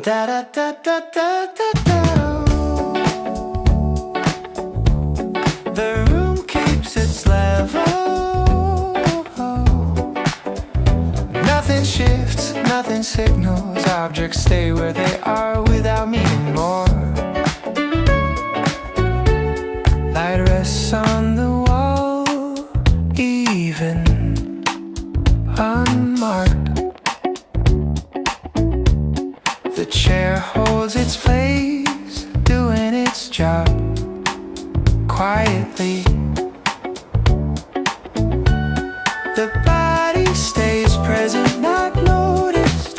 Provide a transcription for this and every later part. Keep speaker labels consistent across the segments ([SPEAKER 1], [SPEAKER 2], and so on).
[SPEAKER 1] Da da da da da da da. The room keeps its level. Nothing shifts, nothing signals. Objects stay where they are without meaning more. Light rests on the wall, even unmarked. The chair holds its place, doing its job quietly. The body stays present, not noticed,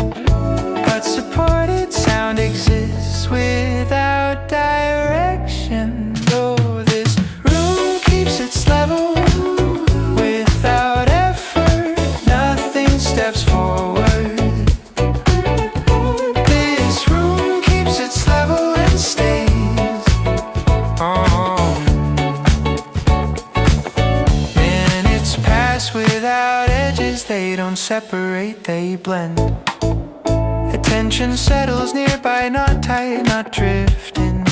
[SPEAKER 1] but supported sound exists without direction. Though this room keeps its level, without effort, nothing steps forward. This room keeps its level and stays. Minutes pass without edges, they don't separate, they blend. Attention settles nearby, not tight, not drifting.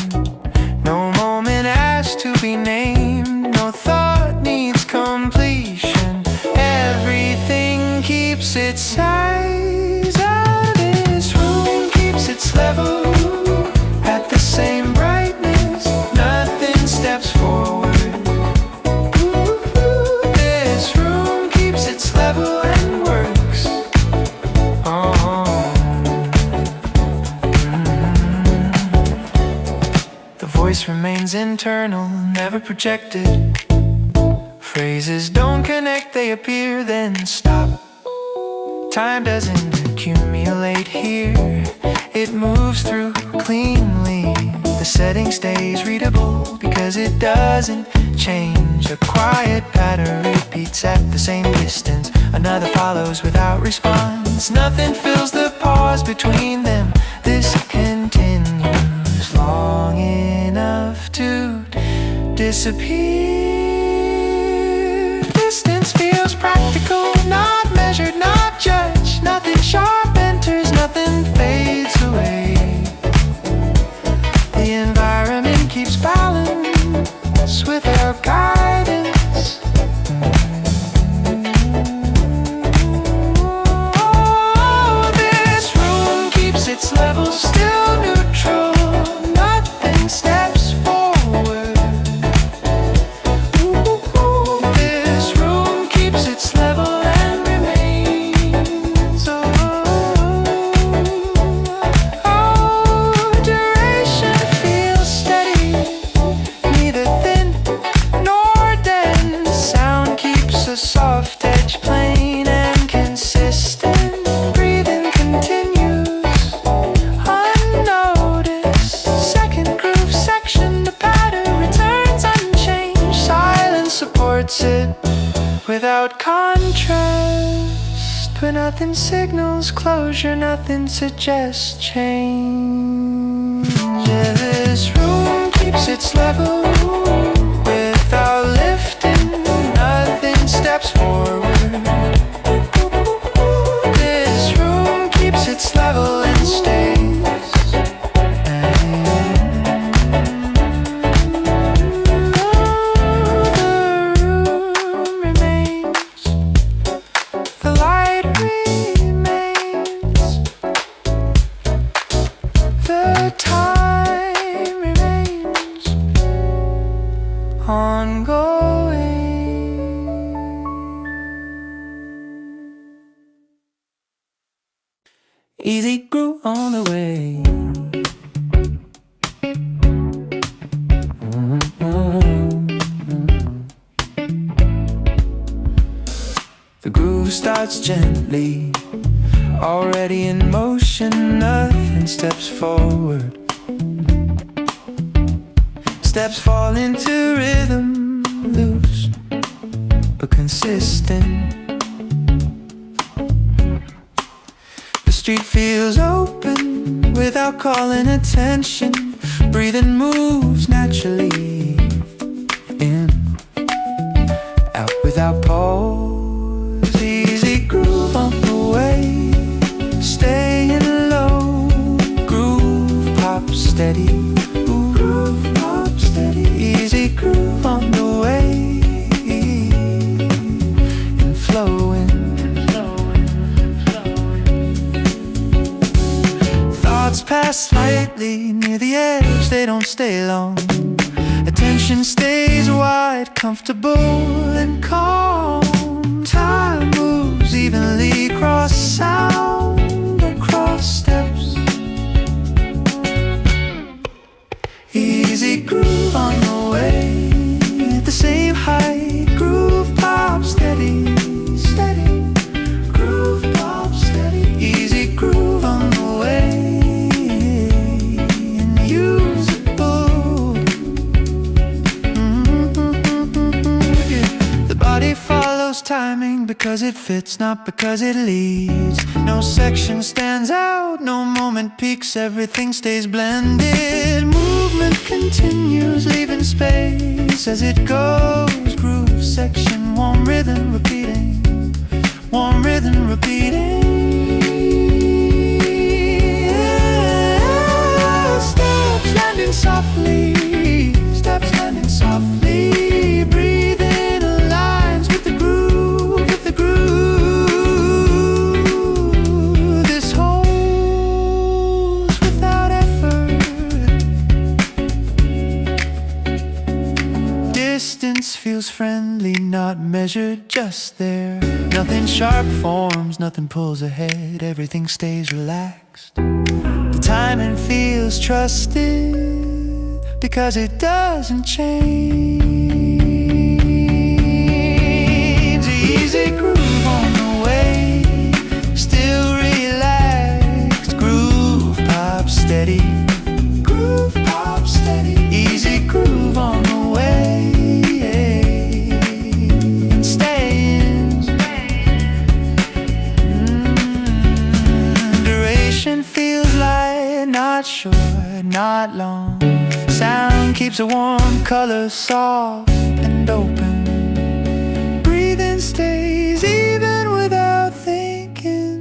[SPEAKER 1] No moment asks to be named, no thought needs completion. Everything keeps its size, and this room keeps its level at the same brightness. Nothing steps forward. This room keeps its level and works. The voice remains internal, never projected. Phrases don't connect, they appear, then stop. Time doesn't accumulate here, it moves through cleanly. The setting stays readable because it doesn't change. A quiet pattern repeats at the same distance. Another follows without response. Nothing fills the pause between them. This continues long enough to disappear. Distance feels practical, not measured, not judged. Nothing sharp enters, nothing fades away. The environment keeps balance without guidance. This room keeps its level still neutral. Nothing steps forward. This room keeps its level and remains. Duration feels steady, neither thin nor dense. Sound keeps a soft edge plain and consistent. Breathing continues unnoticed. Second groove section, the pattern returns unchanged. Silence supports it without contrast. But nothing signals closure, nothing suggests change. Yeah, this room keeps its level without lifting. Nothing steps forward. This room keeps its level and stays. The room remains. The light remains. The time remains ongoing. Easy groove on the way. The groove starts gently, already in motion. Nothing steps forward. Steps fall into rhythm, loose but consistent. The street feels open without calling attention. Breathing moves naturally, in, out without pause. Easy groove on the way, staying low. Groove steady. Ooh, groove pop steady. Easy groove on the way and flowing. Thoughts pass lightly near the edge, they don't stay long. Attention stays wide, comfortable and calm. Time moves evenly across sound, across steps. Easy groove on the way, at the same height. Groove pop steady, steady. Groove pop steady. Easy groove on the way, and usable. The body follows timing because it fits, not because it leads. No section stands out, no moment peaks, everything stays blended. Movement continues, leaving space as it goes. Groove section, warm rhythm repeating, warm rhythm repeating. Steps landing softly, steps landing softly. Breathing aligns with the groove, with the groove. This holds without effort. Distance feels friendly, not measured, just there. Nothing sharp forms, nothing pulls ahead, everything stays relaxed. The timing feels trusted because it doesn't change. Easy groove on the way, still relaxed. Groove pop steady, groove pop steady. Easy groove on the way, and staying. Duration feels light, not short, not long. Sound keeps a warm color soft and open. Breathing stays even without thinking.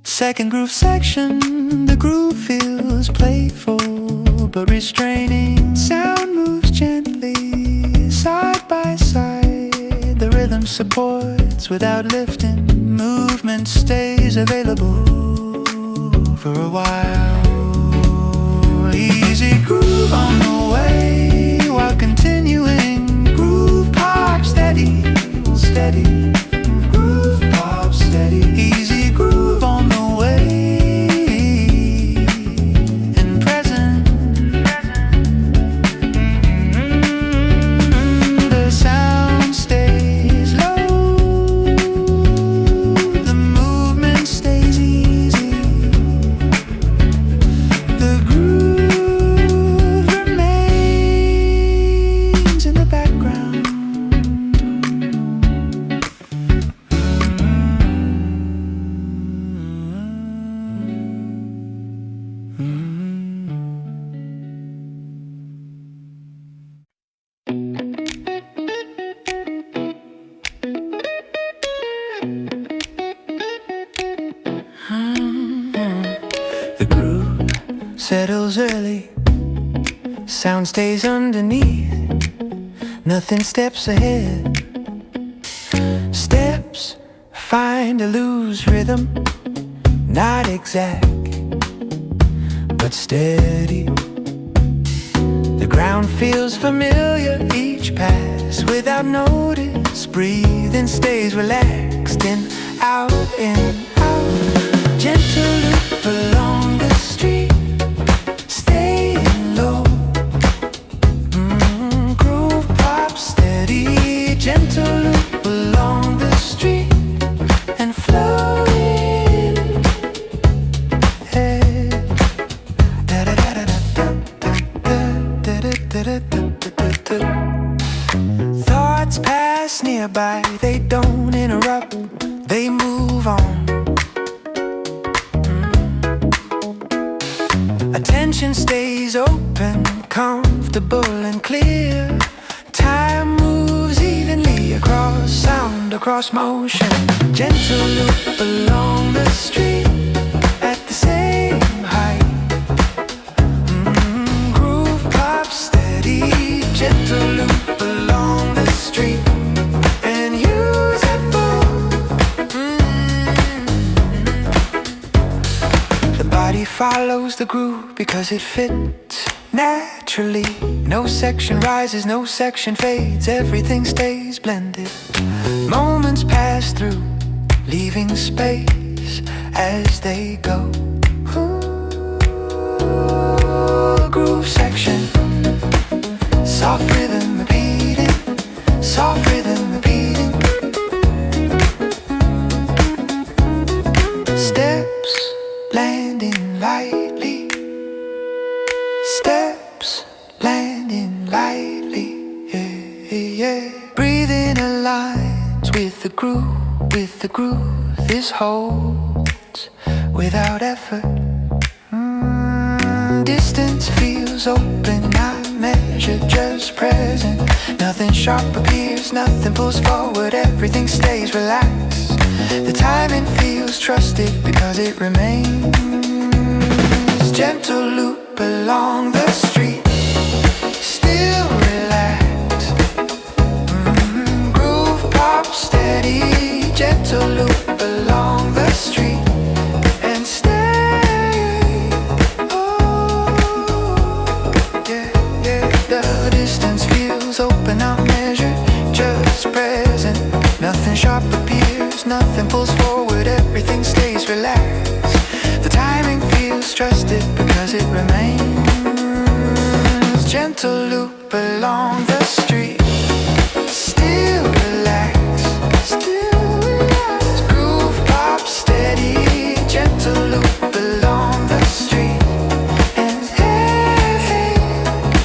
[SPEAKER 1] Second groove section, the groove feels playful but restraining. Sound moves gently, side by side. The rhythm supports without lifting. Movement stays available for a while. Easy groove on the way while continuing. Groove pop steady, steady. Groove pop steady. Easy groove on the way and present. The sound stays low, the movement stays easy. The groove remains in the background. The groove settles early, sound stays underneath. Nothing steps ahead. Steps find a loose rhythm, not exact, but steady. The ground feels familiar, each pass without notice. Breathing stays relaxed, in, out, in, out. Gentle loop along the street, staying low. Groove pop steady, gentle loop along the street and flowing. Hey. Thoughts pass nearby, they don't interrupt, they move on. Attention stays open, comfortable and clear. Time moves evenly across sound, across motion. Gentle loop along the street at the same height. body follows the groove because it fits naturally. No section rises, no section fades, everything stays blended. Moments pass through, leaving space as they go. Ooh, groove section, soft rhythm repeating, soft rhythm repeating. Steps landing lightly, steps landing lightly, yeah, yeah. Breathing aligns with the groove, with the groove this holds without effort. Distance feels open, not measured, just present. Nothing sharp appears, nothing pulls forward, everything stays relaxed. The timing feels trusted because it remains. Gentle loop along the street, still relaxed. Groove pop steady, gentle loop along the street and stay. Oh, yeah, yeah. The distance feels open, not measured, just present. Nothing sharp appears, nothing pulls forward, everything stays relaxed. The timing feels trusted because it remains. Gentle loop along the street, still relaxed, still relaxed. Groove pop steady, gentle loop along the street and hey,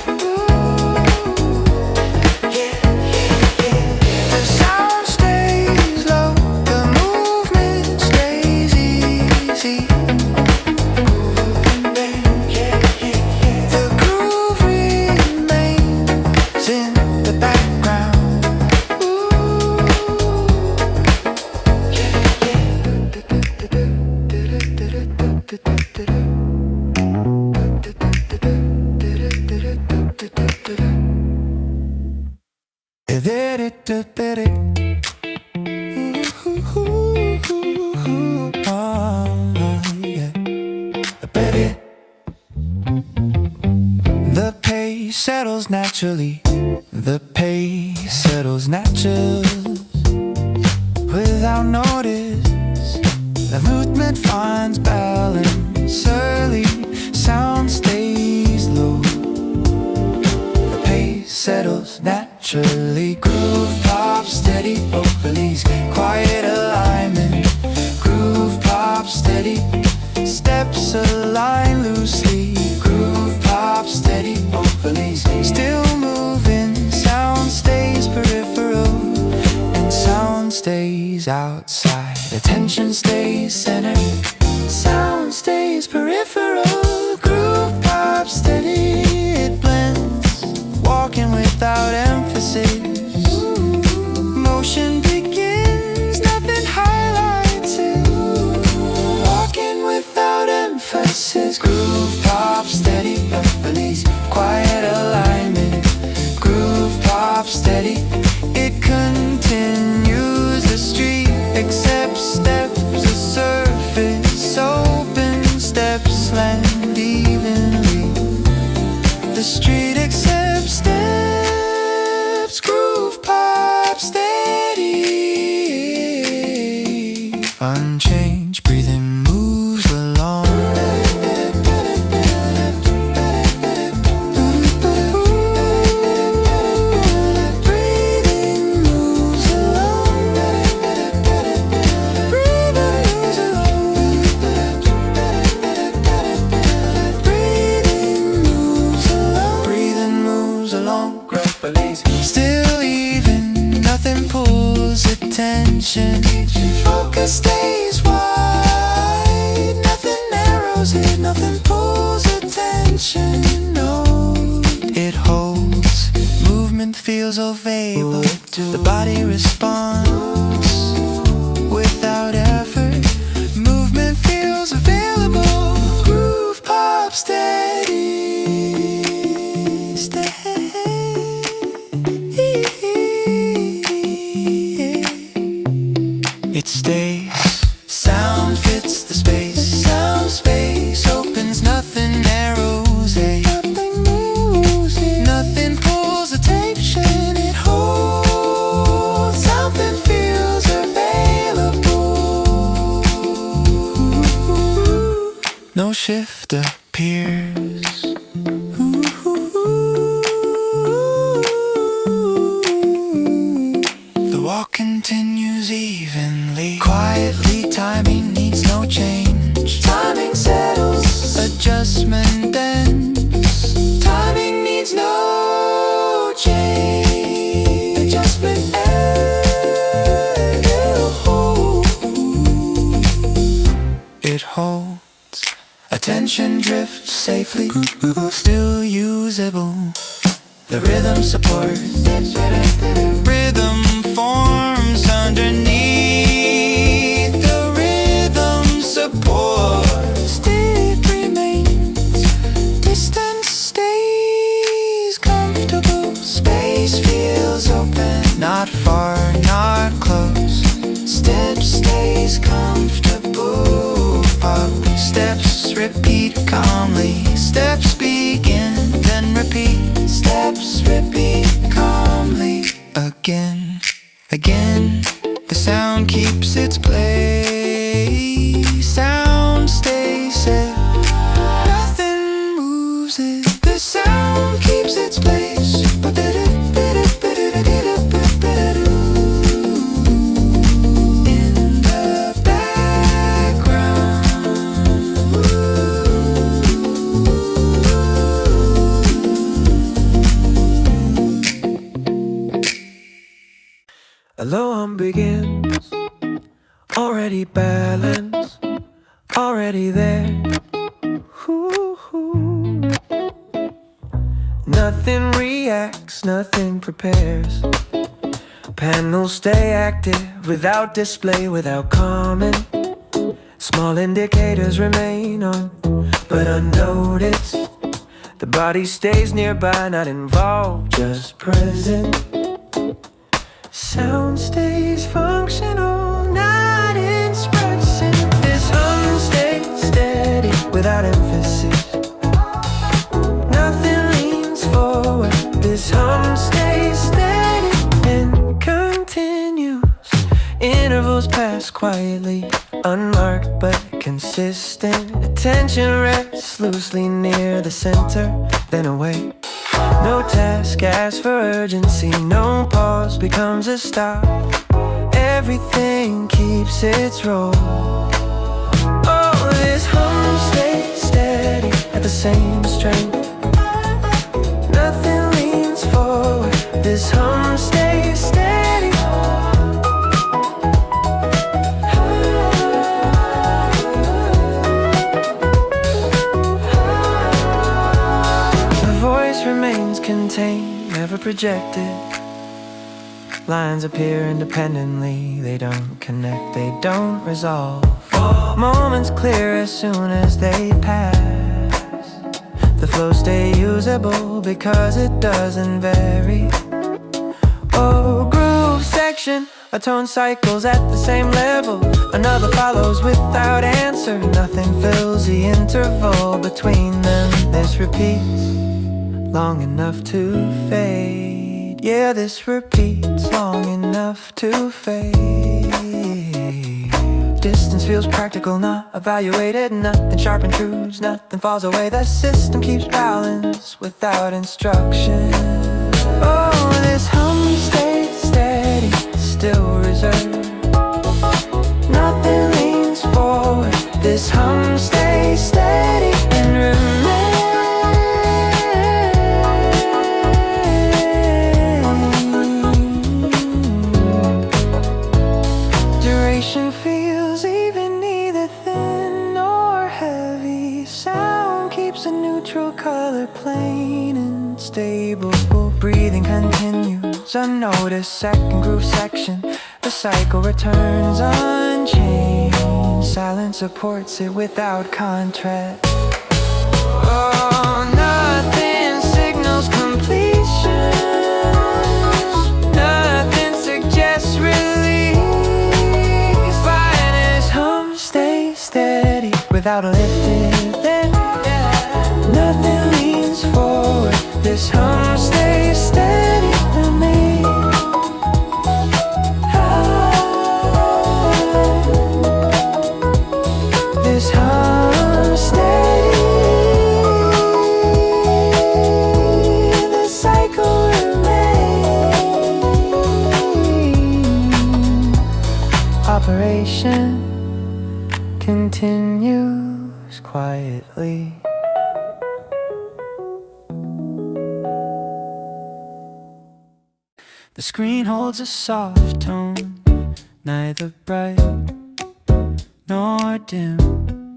[SPEAKER 1] ooh, yeah, yeah, yeah. The sound stays low, the movement stays easy. The groove remains in the background. Ooh, the pace settles naturally, the pace settles naturally. Without notice, the movement finds balance early, sound stays low. The pace settles naturally, groove pop steady, vocalies, quiet alignment. Groove pop steady, steps align loosely. Groove pop steady, vocalies, still moving. Sound stays peripheral and sound stays outside. Attention stays centered, sound stays peripheral. Groove pop steady, it blends, walking without emphasis. Motion begins, nothing highlights it. Walking without emphasis. Groove pop steady, release, quiet alignment. Groove pop steady, it continues. The street accepts steps, the surface open, steps land evenly. The street accepts steps, groove pop steady. Unchanged, breathing moves along. Breathing moves along. Breathing moves along. Breathing moves along. Breathing moves along. Growth beliefs still even. Nothing pulls attention. Focus stays wide. Nothing narrows it. Nothing pulls attention. No, it holds. Movement feels available. The body responds without effort. Movement feels available. Groove pop steady, steady. It stays. Sound fits the space. Sound space open. no shift appears. The walk continues evenly, quietly. Timing needs no change. Timing settles, adjustment ends. Timing needs no change. Adjustment ends. It holds. Attention drifts safely, still usable. The rhythm supports. Rhythm forms underneath. The rhythm supports. It remains. Distance stays comfortable. Space feels open. Not far, not close. Step stays comfortable. Pop. Steps repeat calmly. Steps begin, then repeat. Steps repeat calmly. Again, again. The sound keeps its place. Sound stays set. Nothing moves it. The sound keeps its place. In the background. Alarm begins, already balanced, already there. Ooh. Nothing reacts, nothing prepares. Panels stay active, without display, without comment. Small indicators remain on, but unnoticed. The body stays nearby, not involved, just present. Sound stays functional, not expressing. This hum stays steady, without emphasis. Nothing leans forward. This hum stays steady and continues. Intervals pass quietly, unmarked but consistent. Attention rests loosely near the center, then away. No task asks for urgency, no pause becomes a stop. Everything keeps its roll. Oh, this hum stays steady at the same strength. Nothing leans forward. This hum stays steady. The voice remains contained, never projected. Lines appear independently, they don't connect, they don't resolve. Moments clear as soon as they pass. The flow stay usable because it doesn't vary. Oh, groove section, a tone cycles at the same level. Another follows without answer. Nothing fills the interval between them. This repeats long enough to fade. Yeah, this repeats long enough to fade. Distance feels practical, not evaluated. Nothing sharp intrudes, nothing falls away. The system keeps balance without instruction. Oh, this hum stays steady, still reserved. Nothing leans forward. This hum stays steady and remains. Duration feels even, neither thin nor heavy. Sound keeps a neutral color, plain and stable. Breathing continues unnoticed. Second groove section, the cycle returns unchanged. Silence supports it without contrast. Oh, nothing signals completion. Nothing suggests release. Finest hum stays steady without a lifted then. Nothing leans forward. This hum stays steady to me. This hum stays. quietly. The screen holds a soft tone, neither bright nor dim.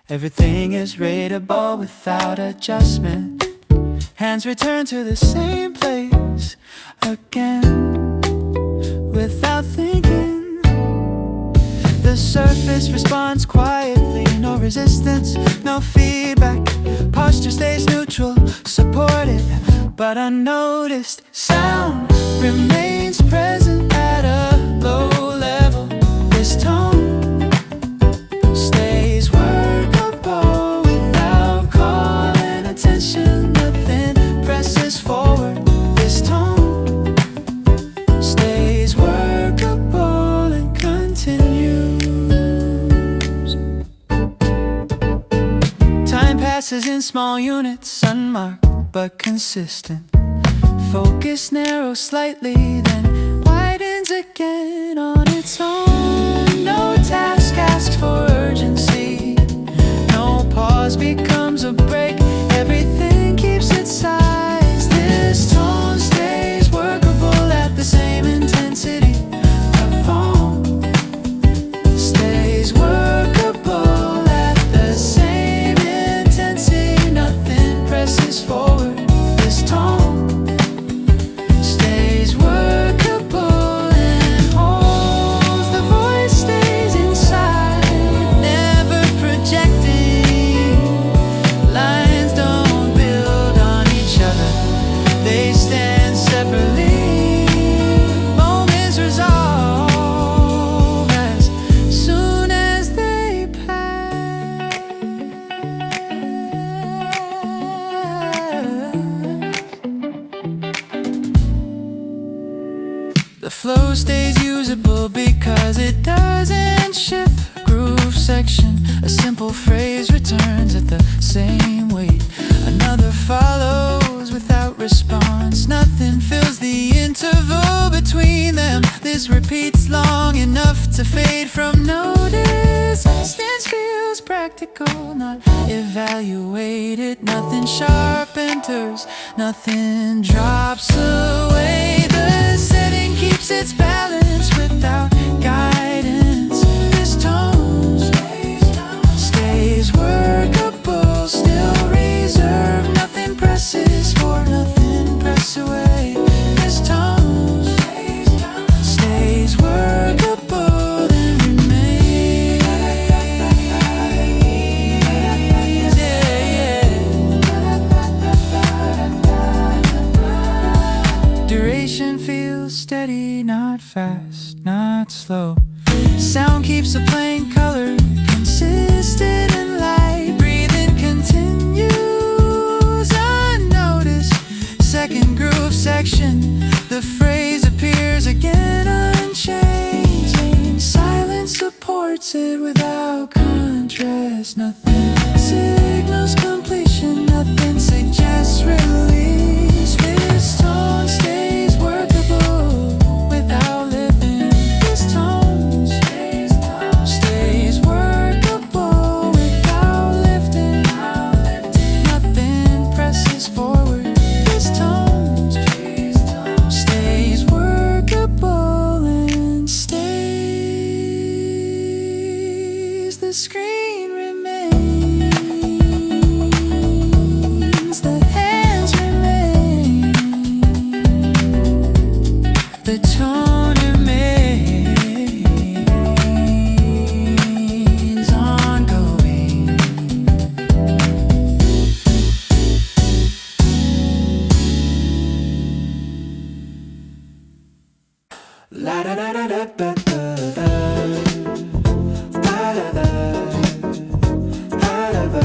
[SPEAKER 1] Everything is readable without adjustment. Hands return to the same place again without thinking. The surface responds quietly, no resistance, no feedback. Posture stays neutral, supported but unnoticed. Sound remains present at a low level. This tone stays workable without calling attention. Nothing presses forward. This tone stays workable and continues. Time passes in small units, unmarked but consistent. Focus narrows slightly, then widens again on its own. No task asks for urgency, no pause becomes a break. Everything keeps its size. This tone stays workable at the same intensity. A phone stays workable at the same intensity. Nothing presses forward. This tone stays workable and holds. The voice stays inside, never projecting. Lines don't build on each other, they stand separately. Moments resolve as soon as they pass. The flow stays usable because it doesn't shift. Groove section, a simple phrase returns at the same weight. Another follows without response. Nothing fills the interval between them. This repeats long enough to fade from notice. Distance feels practical, not evaluated. Nothing sharp enters, nothing drops away. The setting keeps its balance without guidance. This tone stays workable, still reserved. Nothing presses for, nothing press away. This tone stays workable and remains. Duration feels steady, not fast, not slow. Sound keeps a plain color, consistent and light. Breathing continues unnoticed. Second groove section, the phrase appears again unchanged. Silence supports it without contrast. Nothing signals completion, nothing suggests release. This tone stays workable without living. This tone stays workable without lifting. Nothing presses forward. This tone stays workable and stays. The screen remains, the hands remain, the tone remains ongoing. La da da da da da da da. La da da da da da.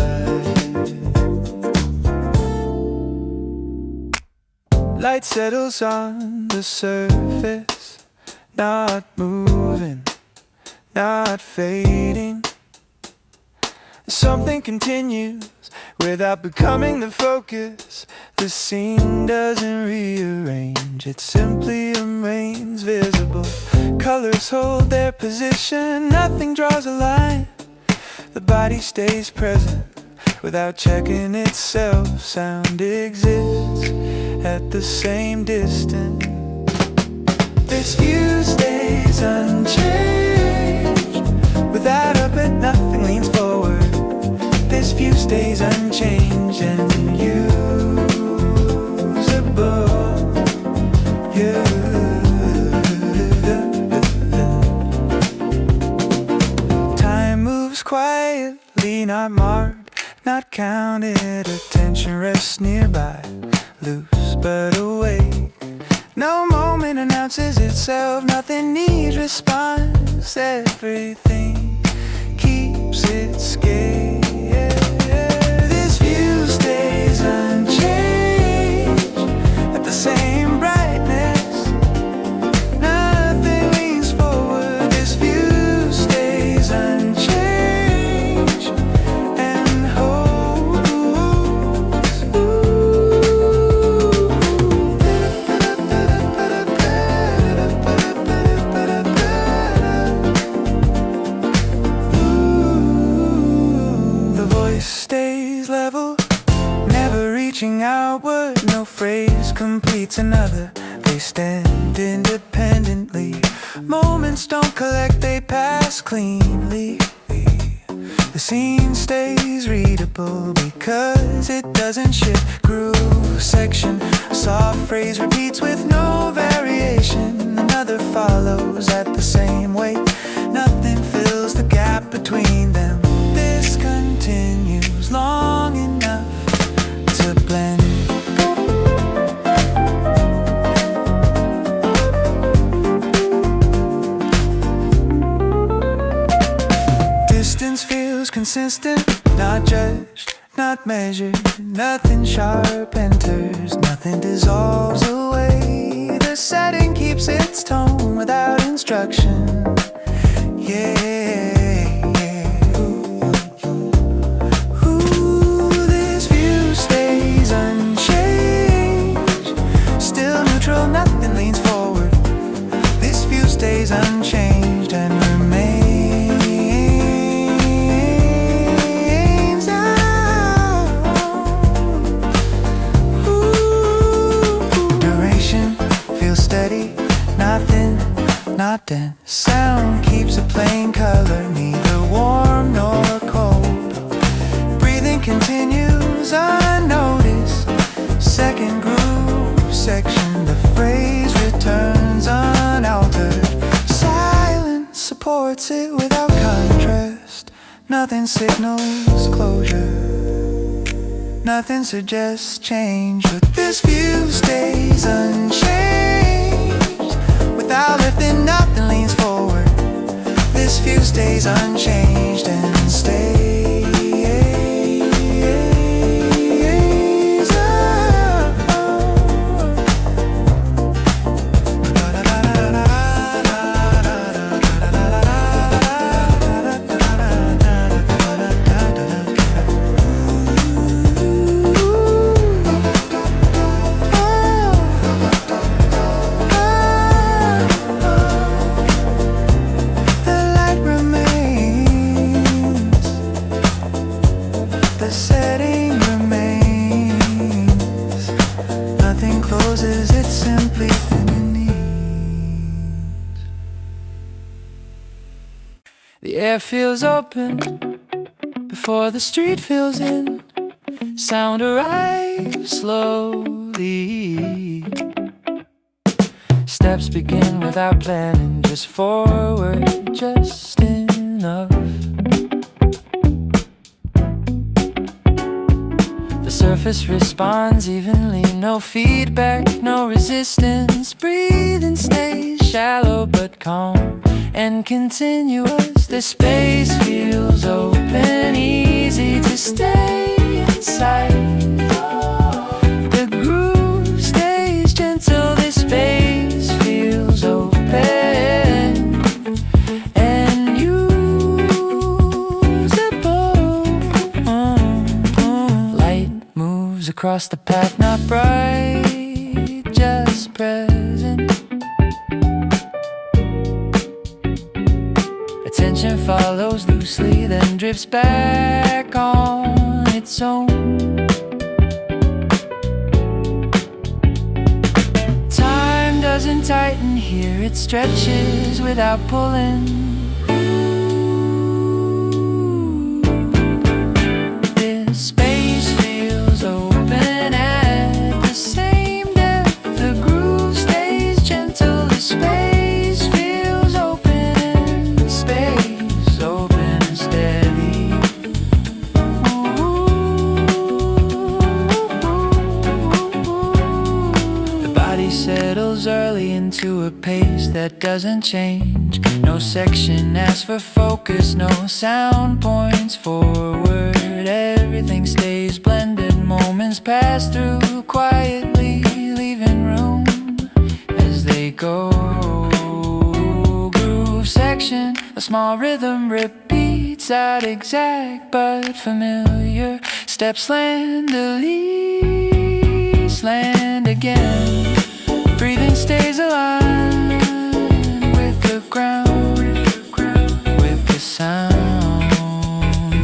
[SPEAKER 1] Light settles on the surface, not moving, not fading. Something continues without becoming the focus. The scene doesn't rearrange, it simply remains visible. Colors hold their position, nothing draws a line. The body stays present without checking itself. Sound exists at the same distance. This view stays unchanged. Without a but nothing leans forward. This view stays unchanged and usable. Time moves quietly, not marked, not counted. Attention rests nearby, loose but awake. No moment announces itself, nothing needs response. Everything keeps its gaze. This view stays unchanged at the same brightness. Nothing leans forward. This view stays unchanged and holds. The voice stays level, never reaching outward. No phrase completes another. They stand independently. Moments don't collect, they pass cleanly. The scene stays readable because it doesn't shift. Groove section, a soft phrase repeats with no variation. Another follows at the same weight. Nothing fills the gap between them. This continues long enough to blend. Distance feels consistent, not judged, not measured. Nothing sharp enters, nothing dissolves away. The setting keeps its tone without instruction. This view stays unchanged, still neutral, nothing leans forward. This view stays unchanged and remains. Duration feels steady, nothing, not dense. Sound keeps a plain color, neither warm nor cold. Breathing continues unnoticed. Second groove section, the phrase returns unaltered. Silence supports it without contrast. Nothing signals closure, nothing suggests change. But this view stays unchanged. Without lifting, nothing leans forward. This view stays unchanged and stays. The setting remains. Nothing closes, it's simply beneath. The air feels open before the street fills in. Sound arrives slowly. Steps begin without planning, just forward, just enough. The surface responds evenly, no feedback, no resistance. Breathing stays shallow but calm and continuous. The space feels open, easy to stay inside. The groove stays gentle, the space feels open and usable. Light moves across the path, not bright, just present. Attention tension follows loosely, then drifts back on its own. Time doesn't tighten here, it stretches without pulling. This space feels open at the same depth. The groove stays gentle, the space feels open, and space open and steady. The body settles early into a pace that doesn't change. No section asks for focus, no sound points forward. Everything stays blended, moments pass through quietly, leaving room as they go. Groove section, a small rhythm repeats out exact but familiar. Steps land, release, land again. Breathing stays aligned with the ground, with the sound.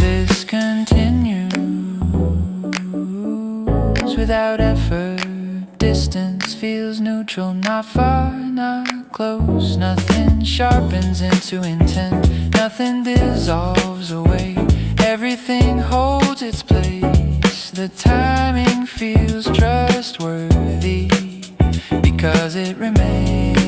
[SPEAKER 1] This continues without effort. Distance feels neutral, not far, not close. Nothing sharpens into intent, nothing dissolves away. Everything holds its place. The timing feels trustworthy because it remains.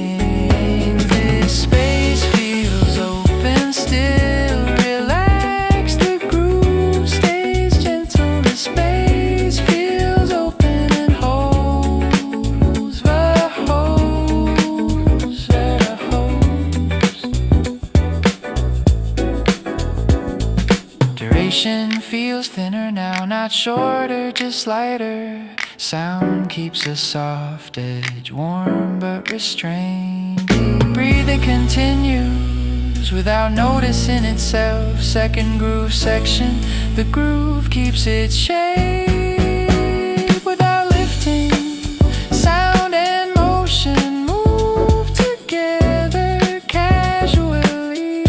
[SPEAKER 1] This space feels open, still relaxed. The groove stays gentle. The space feels open and holds the host. Duration feels thinner now, not shorter, just lighter. Sound keeps a soft edge, warm but restrained. Breathing continues without noticing itself. Second groove section, the groove keeps its shape without lifting. Sound and motion move together casually.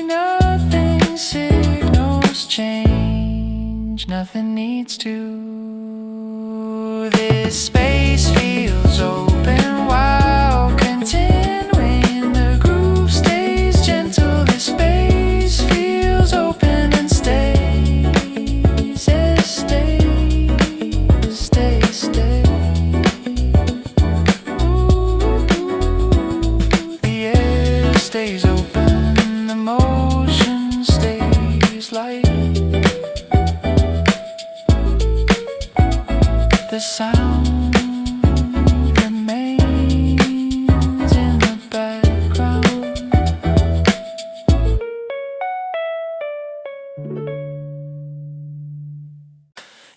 [SPEAKER 1] Nothing signals change, nothing needs to. This space feels open while continuing. The groove stays gentle. The space feels open and stays, stays. The air stays open, the motion stays light. The sound remains in the background.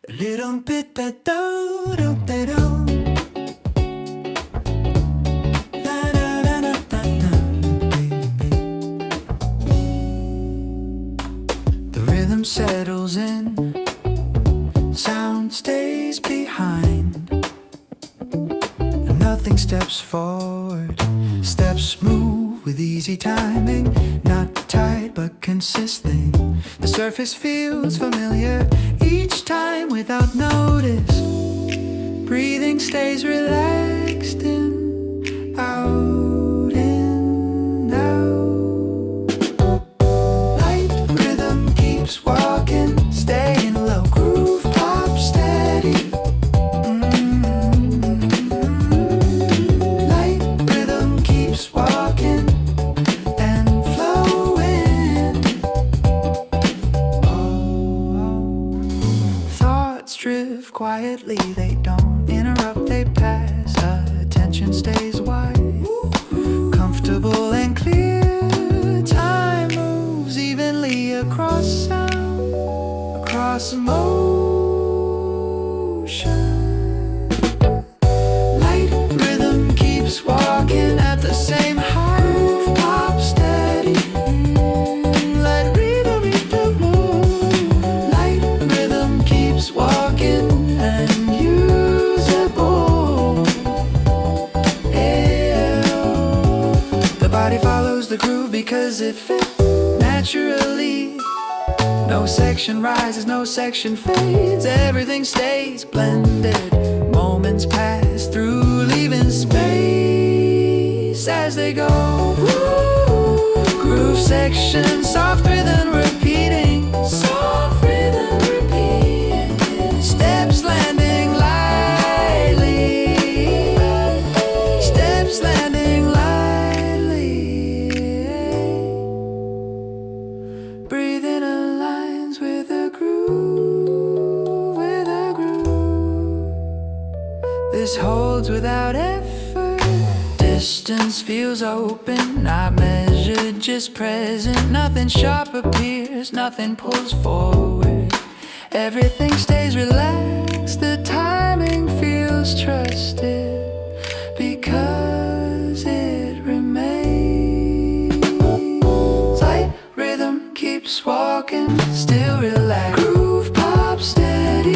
[SPEAKER 1] A little bit da do do da do. The rhythm settles in. Sound stays behind, and nothing steps forward. Steps move with easy timing, not tight but consistent. The surface feels familiar each time without notice. Breathing stays relaxed in, out, in, out. Light rhythm keeps walking, staying low. Groove pop steady. Light rhythm keeps walking and flowing. Thoughts drift quietly, they don't interrupt, they pass. Attention stays wide, comfortable and clear. Time moves evenly across sound, across motion. Light rhythm keeps walking at the same height. Groove pop steady. Let rhythm eat the moon. Light rhythm keeps walking and usable. Yeah. The body follows the groove because because it fits naturally. No section rises, no section fades. Everything stays blended. Moments pass through, leaving space as they go. Groove section, soft rhythm repeating. Soft rhythm repeating. Steps landing lightly. Steps landing lightly. Breathing aligns with a groove, with a groove. This holds without effort. Distance feels open, not measured, just present. Nothing sharp appears, nothing pulls forward. Everything stays relaxed, the timing feels trusted because it remains. Light rhythm keeps walking, still relaxed. Groove pop steady.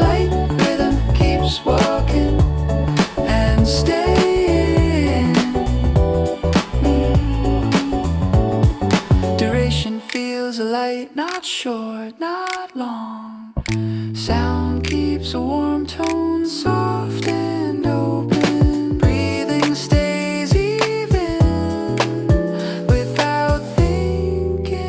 [SPEAKER 1] Light rhythm keeps walking and staying. Duration feels light, not short, not long. Sound keeps a warm tone, soft and open. Breathing stays even without thinking.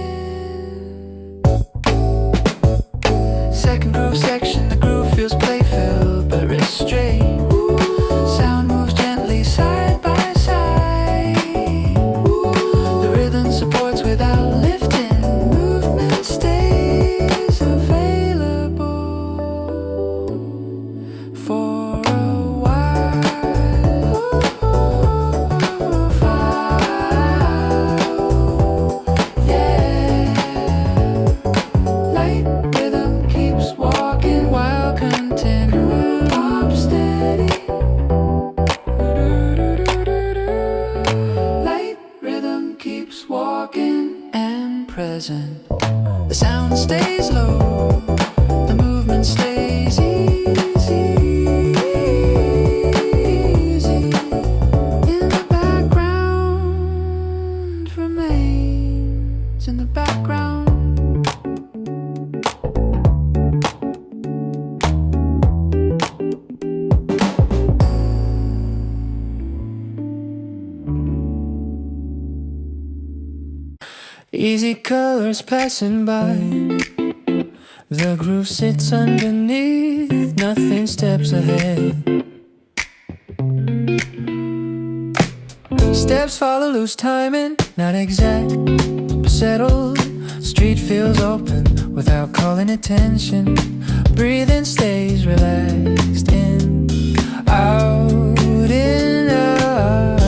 [SPEAKER 1] Second groove section, the groove feels playful but restrained. Sound moves gently side by side. The rhythm supports without lifting. Movement stays available for a while. Yeah. Light rhythm keeps walking while continuing. Pop steady. Light rhythm keeps walking and present. The sound stays low, the movement stays easy. In the background remains in the background. Easy colors passing by. The groove sits underneath, nothing steps ahead. Steps follow loose timing, not exact, but settled. Street feels open without calling attention. Breathing stays relaxed, in, out, in, out.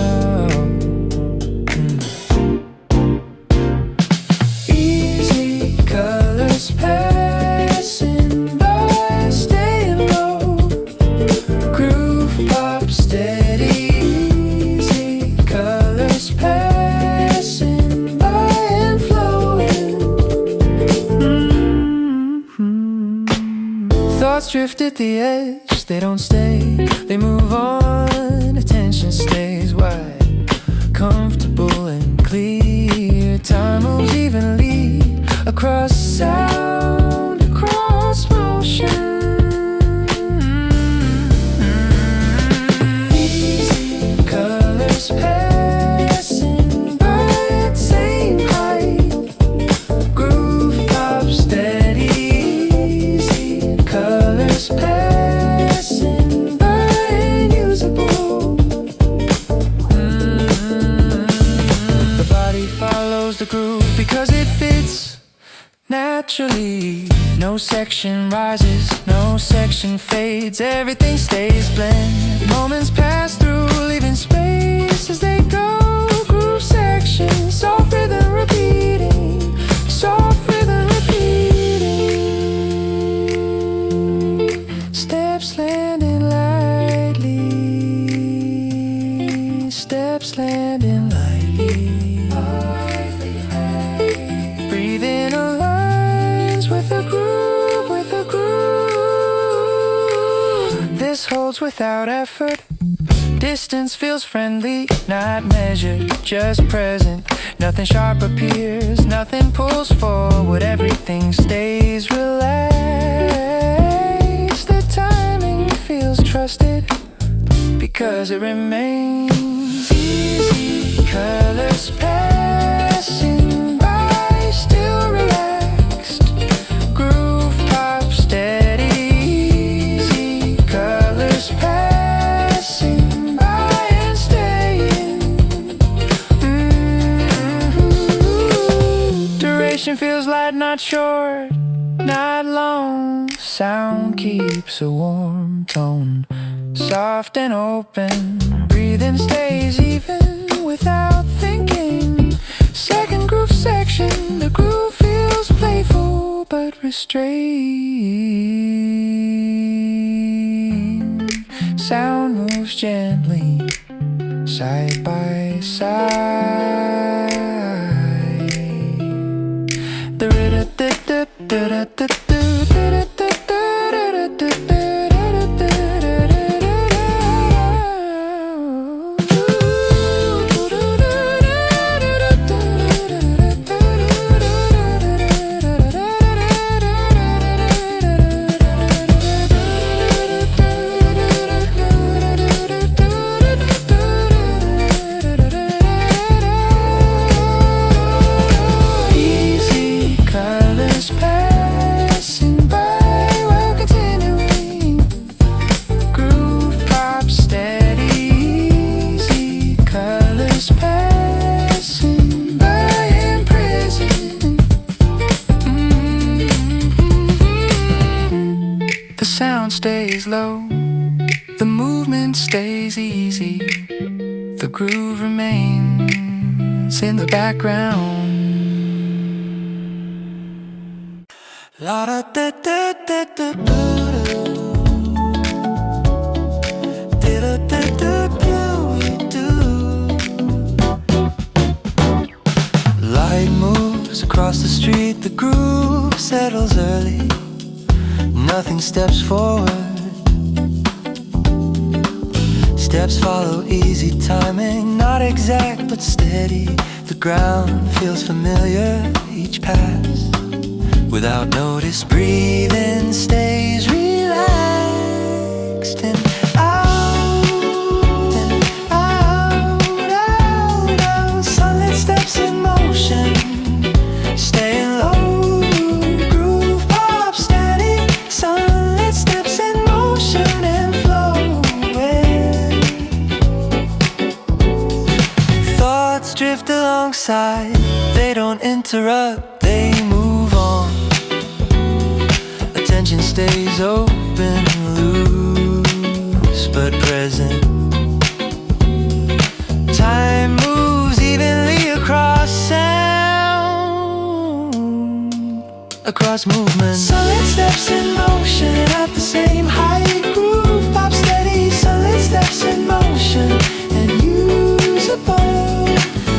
[SPEAKER 1] Easy colors passing by, staying low. Groove pop steady. Easy colors passing by and flowing. Thoughts drift at the edge, they don't stay, they move on. Attention stays wide, comfortable and clear. Time moves evenly across sound, across motion. Easy colors passing by at same height. Groove pop steady. Easy colors passing by and usable. The body follows the groove because it fits naturally. No section rises, no section fades. Everything stays blend. Moments pass through, leaving space as they go. Groove section, soft rhythm repeating. Soft rhythm repeating. Steps landing lightly. Steps landing lightly. Breathing aligns with a groove, with a groove. This holds without effort. Distance feels friendly, not measured, just present. Nothing sharp appears, nothing pulls forward. Everything stays relaxed. The timing feels trusted because it remains easy. Colors passing by, still relaxed. Groove pop steady, easy. Colors passing by and staying. Duration feels light, not short, not long. Sound keeps a warm tone, soft and open. Breathing stays even without thinking. Second groove section, the groove feels playful but restrained. Sound moves gently, side by side. The sound stays low, the movement stays easy. The groove remains in the background. La da da da da da da. Light moves across the street, the groove settles early. Nothing steps forward, steps follow easy timing, not exact but steady. The ground feels familiar, each pass without notice. Breathing stays relaxed and out and out, out, out. Sunlit steps in motion, staying low. Groove pop steady. Sunlit steps in motion and flowing. Thoughts drift alongside, they don't interrupt, they move on. Attention stays open, loose but present. Time moves evenly across sound, across movement. Sunlit steps in motion at the same height. Groove pop steady. Sunlit steps in motion and usable.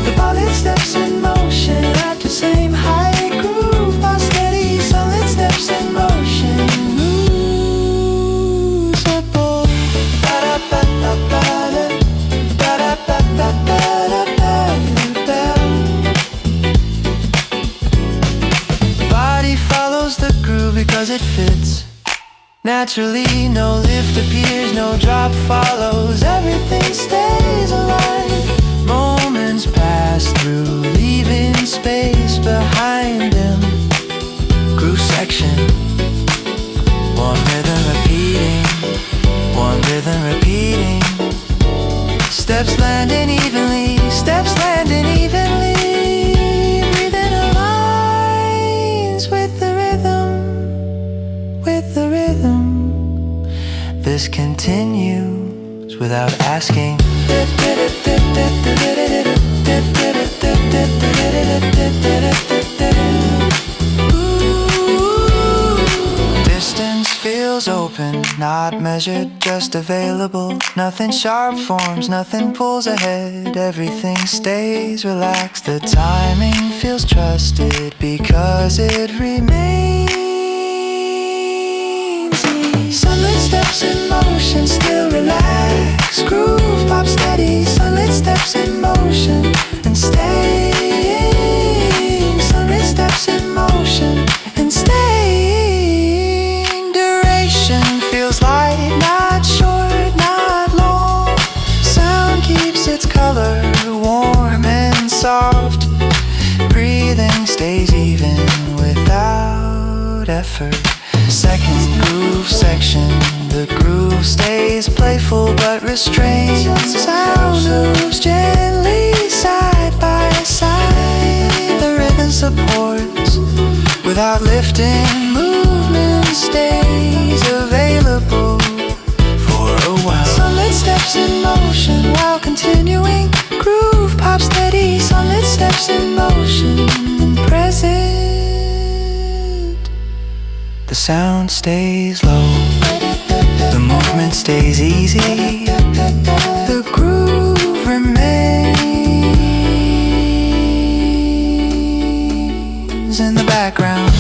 [SPEAKER 1] The bullet steps in motion at the same height. Groove pop steady. Sunlit steps in motion, usable. Ba da ba ba ba da, ba da ba ba ba da ba da. Body follows the groove because it fits naturally. No lift appears, no drop follows. Everything stays alive. Moments pass through, leaving space behind them. Groove section, one rhythm repeating, one rhythm repeating. Steps landing evenly, steps landing evenly. Breathing aligns with the rhythm, with the rhythm. This continues without asking. Distance feels open, not measured, just available. Nothing sharp forms, nothing pulls ahead. Everything stays relaxed. The timing feels trusted because it remains easy. Sunlit steps in motion, still relax. Groove pop steady, sunlit steps in motion and staying. Sunlit steps in motion and staying. Duration feels light, not short, not long. Sound keeps its color warm and soft. Breathing stays even without effort. Second groove section, the groove stays playful but restrained. Sound moves gently side by side. The rhythm supports without lifting. Movement stays available for a while. Sunlit steps in motion while continuing. Groove pop steady, sunlit steps in motion present. The sound stays low, the movement stays easy, the groove remains in the background.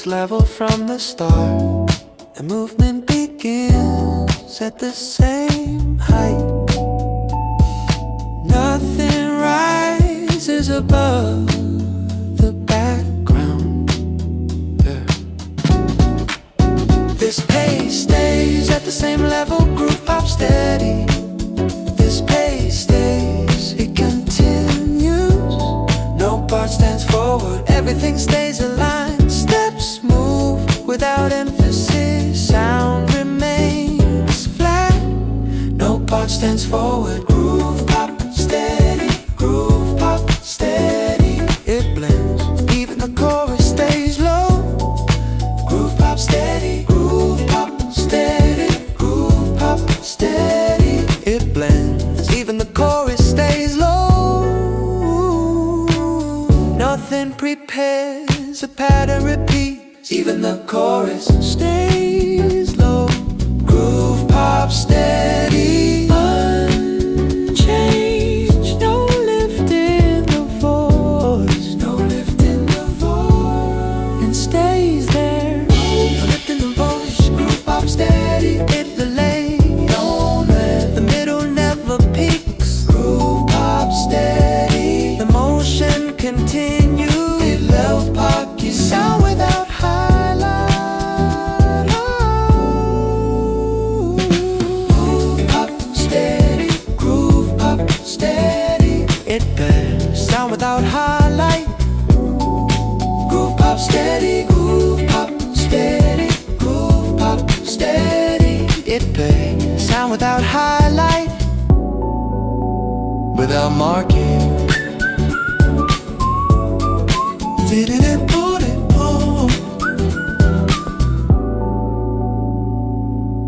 [SPEAKER 1] Level from the start, the movement begins at the same height. Nothing rises above the background. This pace stays at the same level, groove pop steady. This pace stays, it continues. No part stands forward, everything stays aligned. Steps move without emphasis, sound remains flat. No part stands forward, groove pop steady, groove pop steady. It blends, even the chorus stays low. Groove pop steady, groove pop steady, groove pop steady. It blends, even the chorus stays low. Nothing prepares, a pattern repeats, even the chorus stays low. Groove pop steady, unchanged, no lift in the voice, no lift in the voice, and stays there. No lift in the voice, groove pop steady, it delays, don't let the middle never peaks. Groove pop steady, the motion continues. It love pocket sound without highlight. Groove pop steady, groove pop steady. It bears sound without highlight. Groove pop steady, groove pop steady, groove pop steady. It bears sound without highlight, without marking.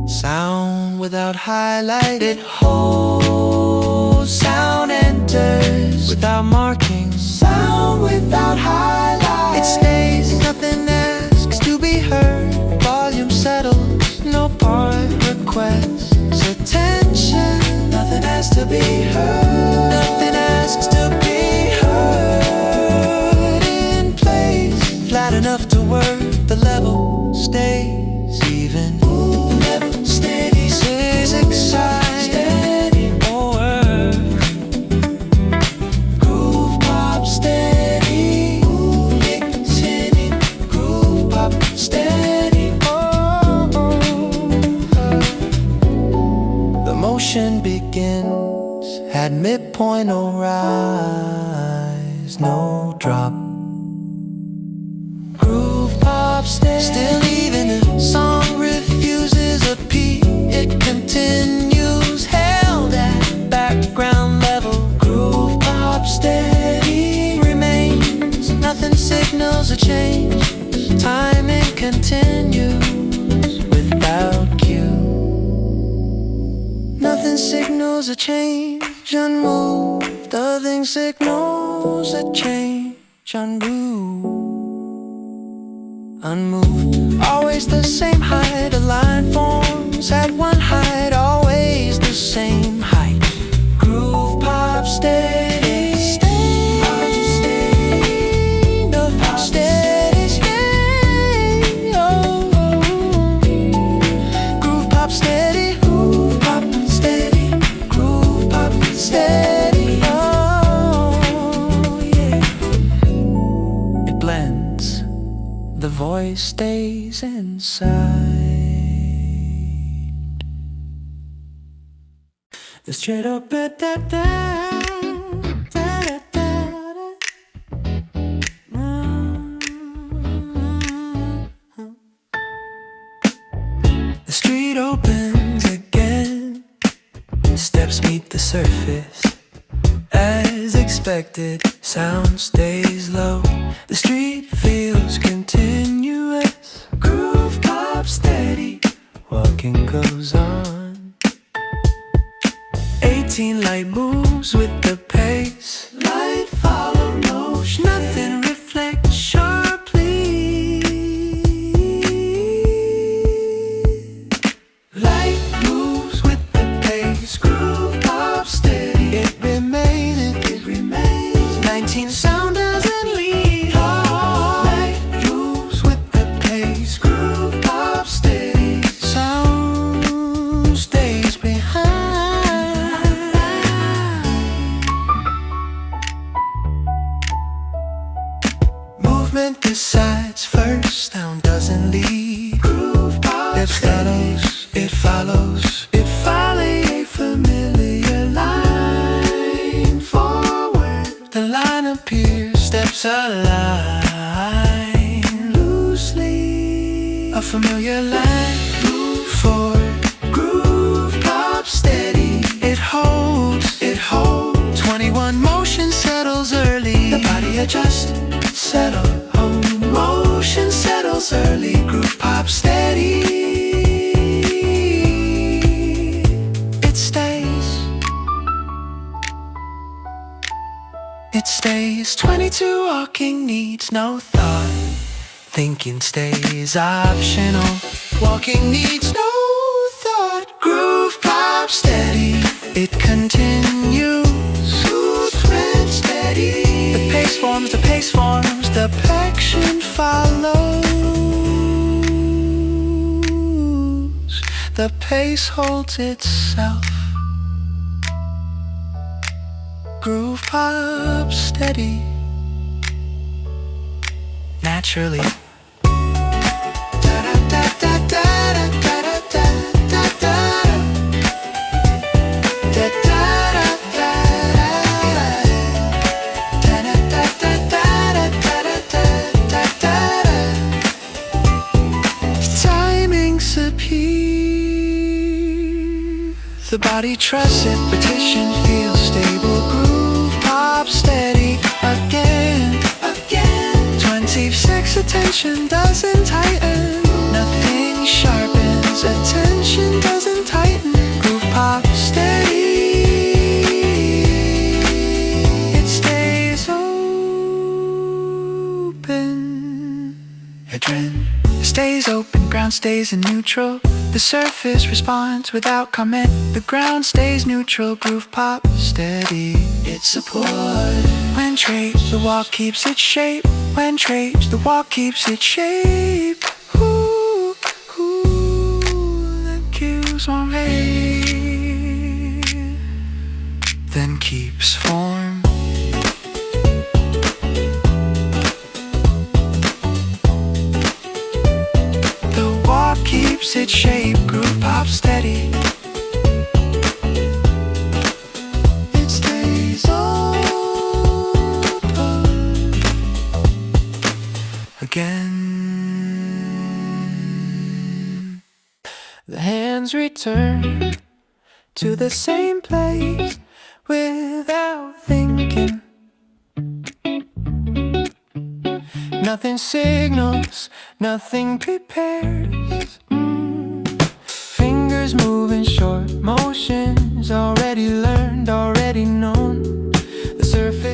[SPEAKER 1] Sound without highlight, it holds. Sound enters without marking. Sound without highlight, it stays. Nothing asks to be heard. Volume settles, no part requests attention. Nothing has to be heard. Nothing asks to be heard. In place, flat enough to work. The level stays even. The level steady, stays excited. Steady over. Groove pop steady. It's hitting. Groove pop steady. The motion begins at midpoint, no rise, no drop. Groove pop steady, still even the song refuses a beat. It continues, held at background level. Groove pop steady remains. Nothing signals a change. Timing continues without cue. Nothing signals a change. Unmoved, signals a change unmoved. Always the same height, a line forms at one height. Always the same height. Groove pop steady, steady, no pop steady, steady, oh, oh. Groove pop steady, groove pop steady, groove pop steady, oh yeah. It blends, the voice stays inside. The straight up da da da da da da. The street opens again. Steps meet the surface. As expected, sound stays low. The street feels continuous. Groove pop steady. Walking goes on. 18 light moves with the pace. Light follow motion. Nothing reflects sharply. Light moves with the pace. Groove pop steady. It remains. 19 sound doesn't lead. Light moves with the pace. Groove pop steady. Sound stays behind. Movement decides first, sound doesn't lead. Groove pop it follows a familiar line forward. The line appears, steps align loosely. A familiar line, move forward. Groove pop steady. It holds. 21 motion settles early. The body adjusts. Settle, home, motion settles early. Groove pop steady. It stays. 22 walking needs no thought. Thinking stays optional. Walking needs no thought. Groove pop steady. It continues. Smooth and steady. The pace forms, the action follows. The pace holds itself. Groove pop steady. Naturally. The body trusts it, repetition feels stable. Groove pop steady again. 26 attention doesn't tighten. Nothing sharpens, attention doesn't tighten. Groove pop steady. It stays open. Adrenaline stays open, ground stays in neutral. The surface responds without comment. The ground stays neutral. Groove pop steady. It's support. When traced, the walk keeps its shape. When traced, the walk keeps its shape. Ooh, ooh, the cues won't fade. Then keeps form. Keeps its shape, groove pop steady. It stays open again. The hands return to the same place without thinking. Nothing signals, nothing prepares. Fingers moving short motions, already learned, already known. The surface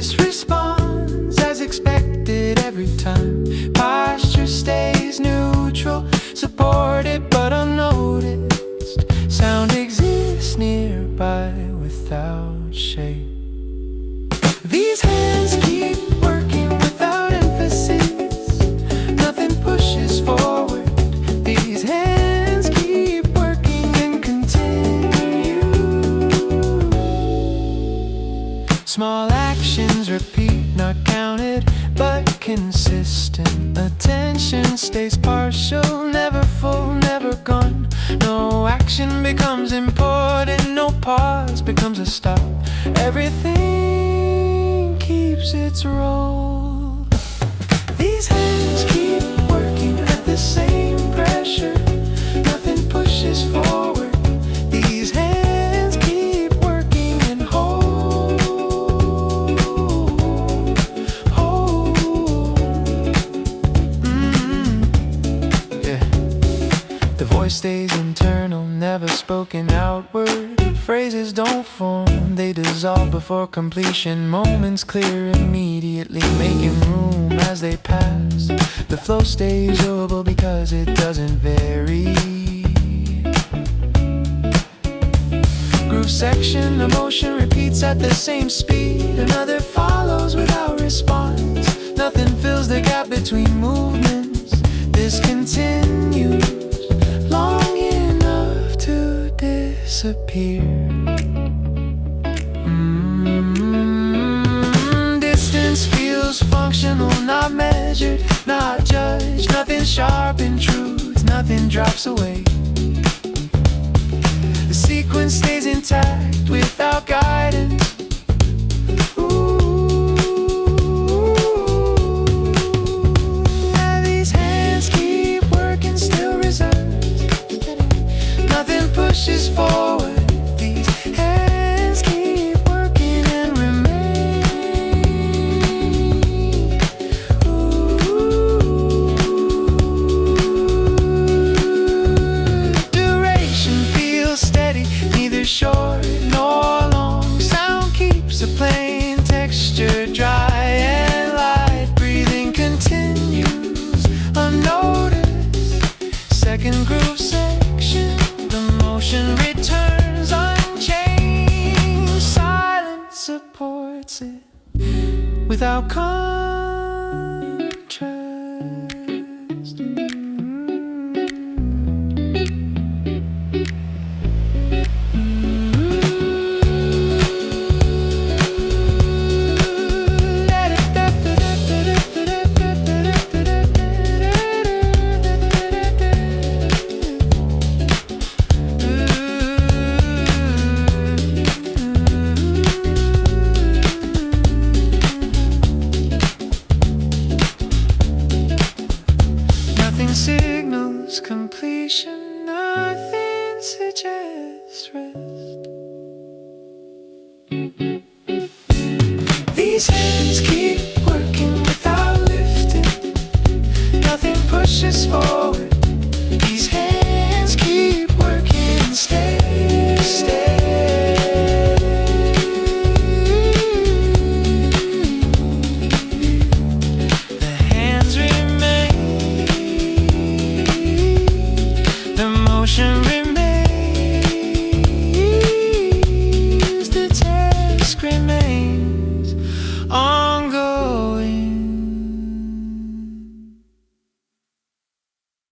[SPEAKER 1] inconsistent. Attention stays partial, never full, never gone. No action becomes important, no pause becomes a stop. Everything keeps its role. These hands keep working at the same pressure. Nothing pushes forward. These hands keep working and hold. Yeah. The voice stays internal, never spoken outward. Phrases don't form, they dissolve before completion. Moments clear immediately, making room as they pass. The flow stays durable because it doesn't vary. Groove section, emotion repeats at the same speed. Another follows without response. Nothing fills the gap between movements. This continues long enough to disappear. Distance feels functional, not measured, not judged. Nothing sharp in truth, nothing drops away. The sequence stays intact without guidance. And these hands keep working, still reserved. Nothing pushes forward. These hands keep working and remain. Duration feels steady, neither short nor long. Sound keeps a plain texture dry and light. Breathing continues unnoticed. Second groove section, the motion returns unchanged. Silence supports it without contrast. Signals completion, nothing suggests rest. These hands keep working without lifting. Nothing pushes forward.